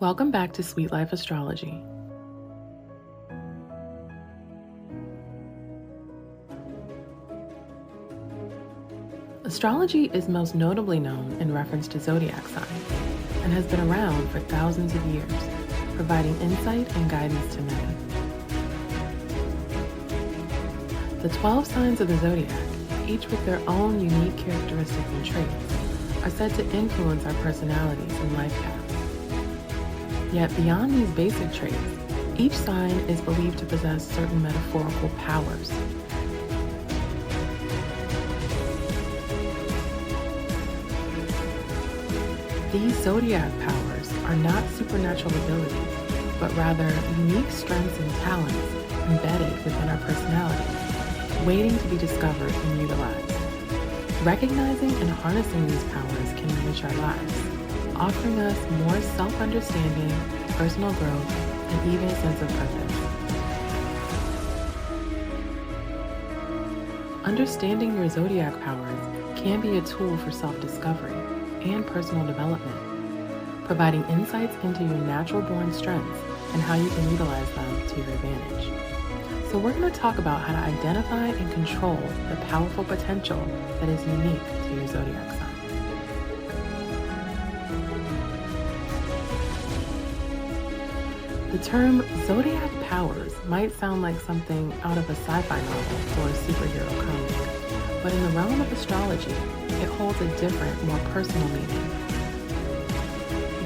Welcome back to Sweet Life Astrology. Astrology is most notably known in reference to zodiac signs and has been around for thousands of years, providing insight and guidance to many. The 12 signs of the zodiac, each with their own unique characteristics and traits, are said to influence our personalities and life paths. Yet beyond these basic traits, each sign is believed to possess certain metaphorical powers. These zodiac powers are not supernatural abilities, but rather unique strengths and talents embedded within our personality, waiting to be discovered and utilized. Recognizing and harnessing these powers can enrich our lives, offering us more self-understanding, personal growth, and even a sense of purpose. Understanding your zodiac powers can be a tool for self-discovery and personal development, providing insights into your natural-born strengths and how you can utilize them to your advantage. So we're going to talk about how to identify and control the powerful potential that is unique to your zodiac sign. The term zodiac powers might sound like something out of a sci-fi novel or a superhero comic, but in the realm of astrology, it holds a different, more personal meaning.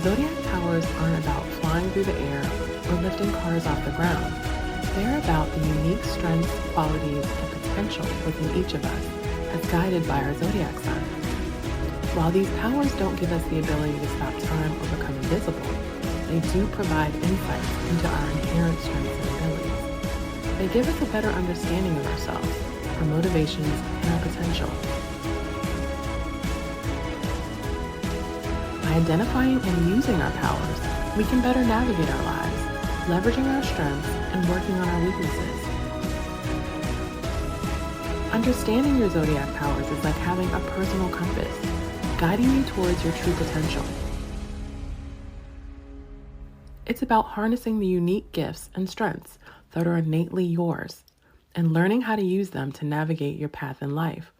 Zodiac powers aren't about flying through the air or lifting cars off the ground. They're about the unique strengths, qualities, and potential within each of us as guided by our zodiac sign. While these powers don't give us the ability to stop time or become invisible, they do provide insights into our inherent strengths and abilities. They give us a better understanding of ourselves, our motivations, and our potential. By identifying and using our powers, we can better navigate our lives, leveraging our strengths and working on our weaknesses. Understanding your zodiac powers is like having a personal compass, guiding you towards your true potential. It's about harnessing the unique gifts and strengths that are innately yours and learning how to use them to navigate your path in life.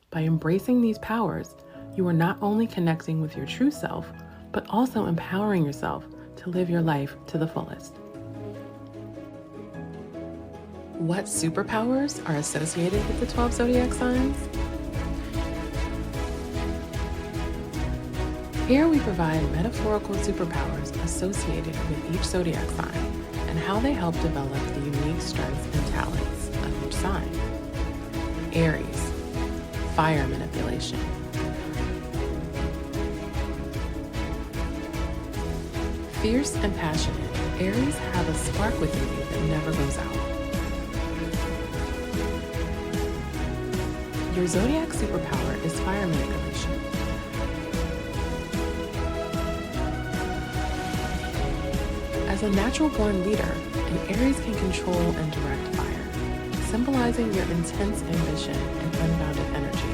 By embracing these powers, you are not only connecting with your true self, but also empowering yourself to live your life to the fullest. What superpowers are associated with the 12 zodiac signs? Here we provide metaphorical superpowers associated with each zodiac sign and how they help develop the unique strengths and talents of each sign. Aries, fire manipulation. Fierce and passionate, Aries have a spark within you that never goes out. Your zodiac superpower is fire manipulation. As a natural-born leader, an Aries can control and direct fire, symbolizing your intense ambition and unbounded energy.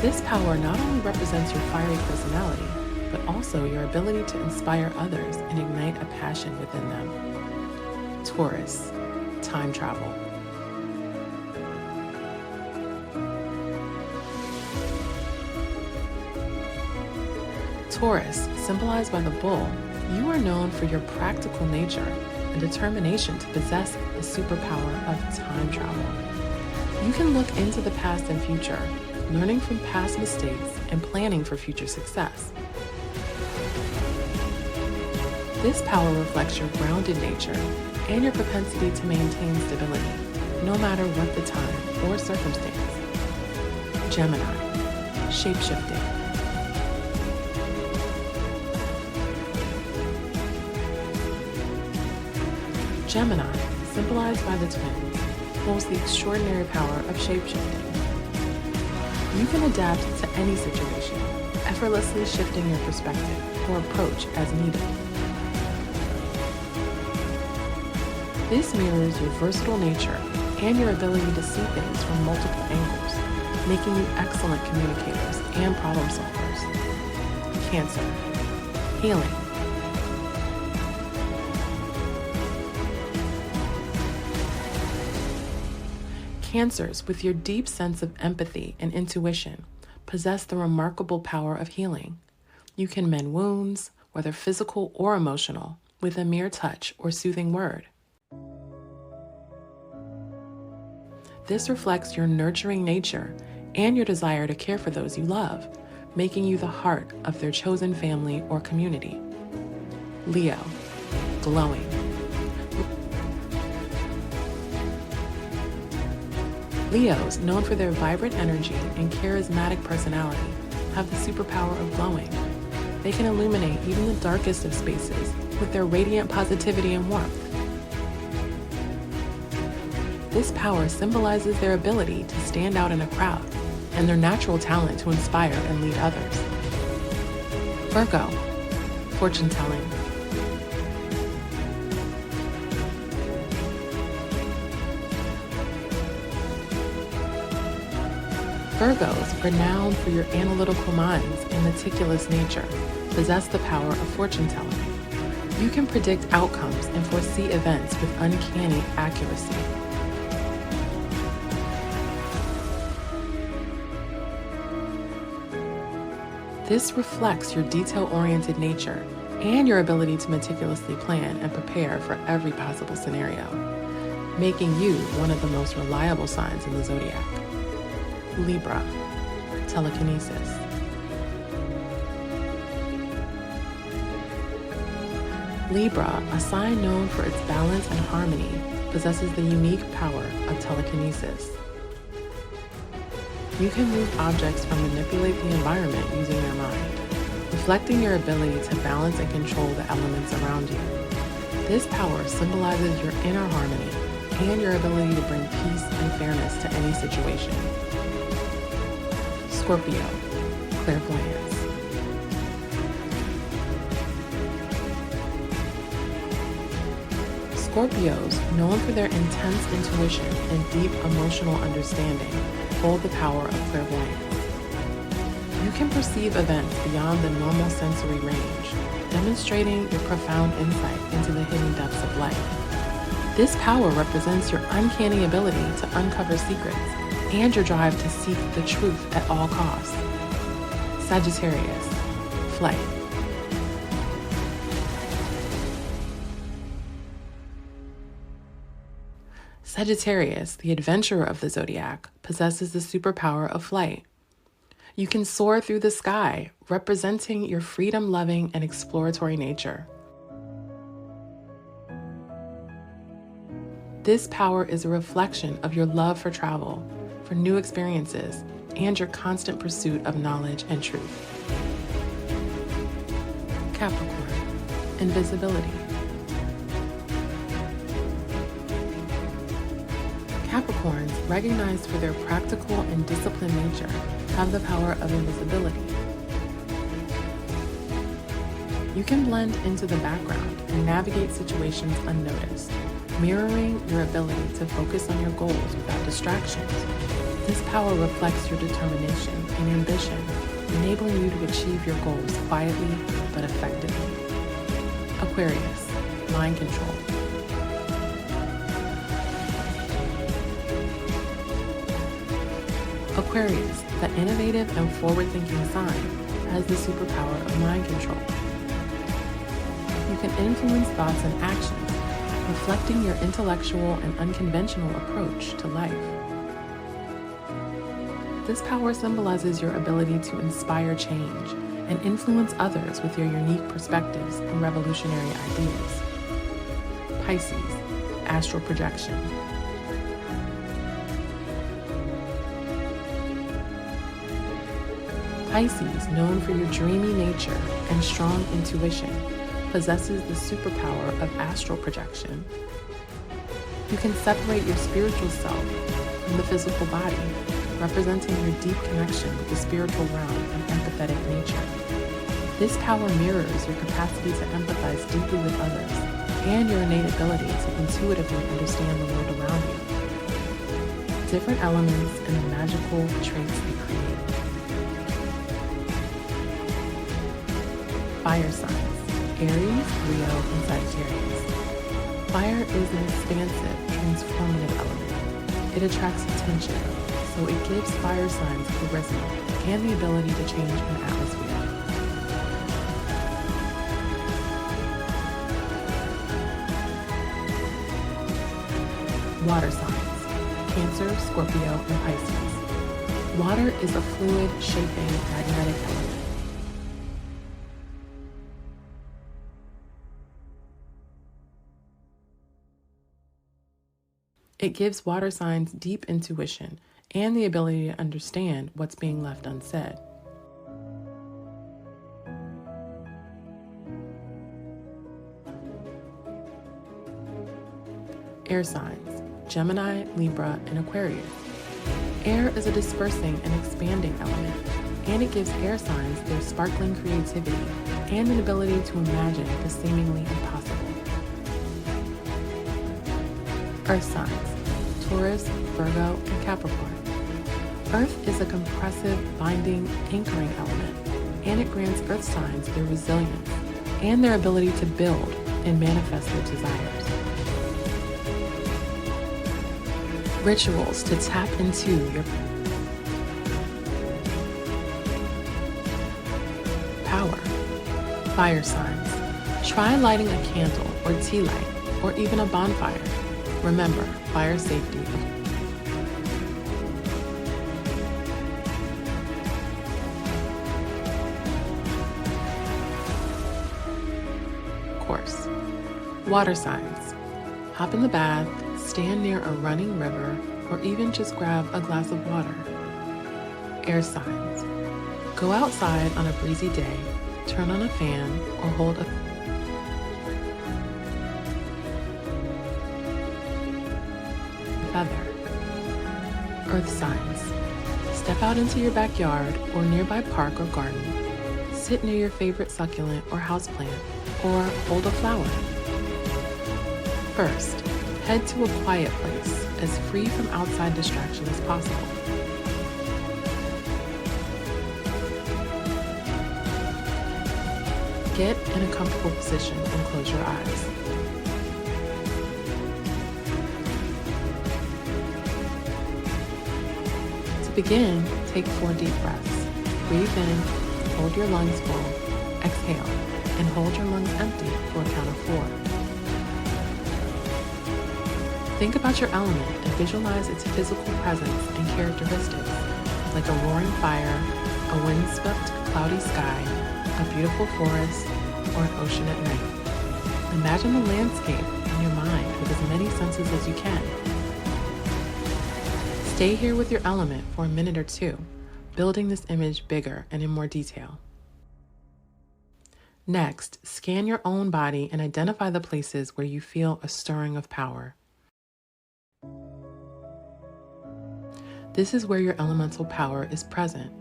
This power not only represents your fiery personality, but also your ability to inspire others and ignite a passion within them. Taurus, time travel. Taurus, symbolized by the bull, you are known for your practical nature and determination to possess the superpower of time travel. You can look into the past and future, learning from past mistakes and planning for future success. This power reflects your grounded nature and your propensity to maintain stability, no matter what the time or circumstance. Gemini, shapeshifting. Gemini, symbolized by the twins, holds the extraordinary power of shapeshifting. You can adapt to any situation, effortlessly shifting your perspective or approach as needed. This mirrors your versatile nature and your ability to see things from multiple angles, making you excellent communicators and problem solvers. Cancer. Healing. Cancers, with your deep sense of empathy and intuition, possess the remarkable power of healing. You can mend wounds, whether physical or emotional, with a mere touch or soothing word. This reflects your nurturing nature and your desire to care for those you love, making you the heart of their chosen family or community. Leo. Glowing. Leos, known for their vibrant energy and charismatic personality, have the superpower of glowing. They can illuminate even the darkest of spaces with their radiant positivity and warmth. This power symbolizes their ability to stand out in a crowd and their natural talent to inspire and lead others. Virgo. Fortune telling. Virgos, renowned for your analytical minds and meticulous nature, possess the power of fortune telling. You can predict outcomes and foresee events with uncanny accuracy. This reflects your detail-oriented nature and your ability to meticulously plan and prepare for every possible scenario, making you one of the most reliable signs in the zodiac. Libra. Telekinesis. Libra, a sign known for its balance and harmony, possesses the unique power of telekinesis. You can move objects or manipulate the environment using your mind, reflecting your ability to balance and control the elements around you. This power symbolizes your inner harmony and your ability to bring peace and fairness to any situation. Scorpio. Clairvoyance. Scorpios, known for their intense intuition and deep emotional understanding, hold the power of clairvoyance. You can perceive events beyond the normal sensory range, demonstrating your profound insight into the hidden depths of life. This power represents your uncanny ability to uncover secrets and your drive to seek the truth at all costs. Sagittarius. Flight. Sagittarius, the adventurer of the zodiac, possesses the superpower of flight. You can soar through the sky, representing your freedom-loving and exploratory nature. This power is a reflection of your love for travel, for new experiences, and your constant pursuit of knowledge and truth. Capricorn. Invisibility. Capricorns, recognized for their practical and disciplined nature, have the power of invisibility. You can blend into the background and navigate situations unnoticed, mirroring your ability to focus on your goals without distractions. This power reflects your determination and ambition, enabling you to achieve your goals quietly but effectively. Aquarius. Mind control. Aquarius, the innovative and forward-thinking sign, has the superpower of mind control. You can influence thoughts and actions, reflecting your intellectual and unconventional approach to life. This power symbolizes your ability to inspire change and influence others with your unique perspectives and revolutionary ideas. Pisces. Astral projection. Pisces, known for your dreamy nature and strong intuition, possesses the superpower of astral projection. You can separate your spiritual self from the physical body, representing your deep connection with the spiritual realm and empathetic nature. This power mirrors your capacity to empathize deeply with others and your innate ability to intuitively understand the world around you. Different elements and the magical traits they create. Fire signs, Aries, Leo, and Sagittarius. Fire is an expansive, transformative element. It attracts attention, so it gives fire signs charisma and the ability to change an atmosphere. Water signs, Cancer, Scorpio, and Pisces. Water is a fluid, shaping, magnetic element. It gives water signs deep intuition and the ability to understand what's being left unsaid. Air signs, Gemini, Libra, and Aquarius. Air is a dispersing and expanding element, and it gives air signs their sparkling creativity and an ability to imagine the seemingly impossible. Earth signs, Taurus, Virgo, and Capricorn. Earth is a compressive, binding, anchoring element, and it grants earth signs their resilience and their ability to build and manifest their desires. Rituals to tap into your power. Fire signs. Try lighting a candle or tea light or even a bonfire. Remember, fire safety. Course. Water signs. Hop in the bath, stand near a running river, or even just grab a glass of water. Air signs. Go outside on a breezy day, turn on a fan, or hold a feather. Earth signs. Step out into your backyard or nearby park or garden. Sit near your favorite succulent or houseplant, or hold a flower. First, head to a quiet place, as free from outside distraction as possible. Get in a comfortable position and close your eyes. To begin, take 4 deep breaths. Breathe in, hold your lungs full, exhale, and hold your lungs empty for a count of 4. Think about your element and visualize its physical presence and characteristics, like a roaring fire, a windswept cloudy sky, a beautiful forest, or an ocean at night. Imagine the landscape in your mind with as many senses as you can. Stay here with your element for a minute or 2, building this image bigger and in more detail. Next, scan your own body and identify the places where you feel a stirring of power. This is where your elemental power is present.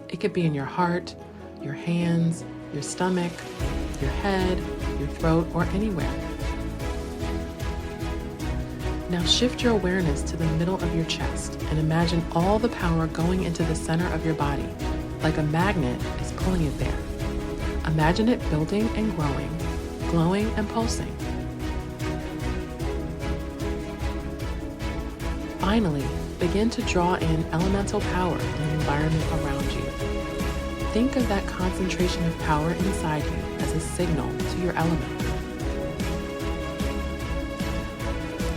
It could be in your heart, your hands, your stomach, your head, your throat, or anywhere. Now shift your awareness to the middle of your chest and imagine all the power going into the center of your body, like a magnet is pulling it there. Imagine it building and growing, glowing and pulsing. Finally, begin to draw in elemental power in the environment around you. Think of that concentration of power inside you as a signal to your element.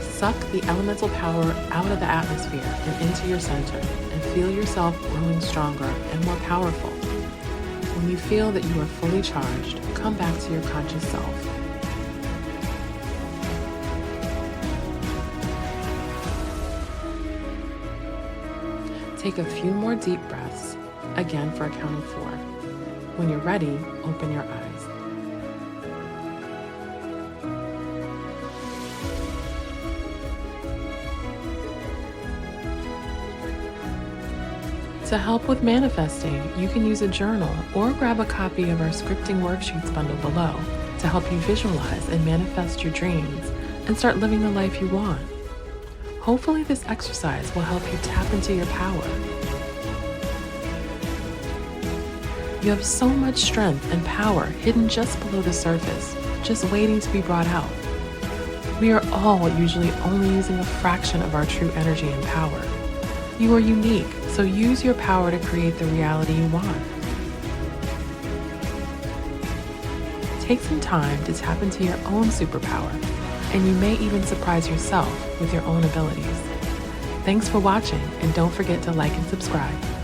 Suck the elemental power out of the atmosphere and into your center, and feel yourself growing stronger and more powerful. When you feel that you are fully charged, come back to your conscious self. Take a few more deep breaths, again for a count of 4. When you're ready, open your eyes. To help with manifesting, you can use a journal or grab a copy of our scripting worksheets bundle below to help you visualize and manifest your dreams and start living the life you want. Hopefully this exercise will help you tap into your power. You have so much strength and power hidden just below the surface, just waiting to be brought out. We are all usually only using a fraction of our true energy and power. You are unique, so use your power to create the reality you want. Take some time to tap into your own superpower, and you may even surprise yourself with your own abilities. Thanks for watching, and don't forget to like and subscribe.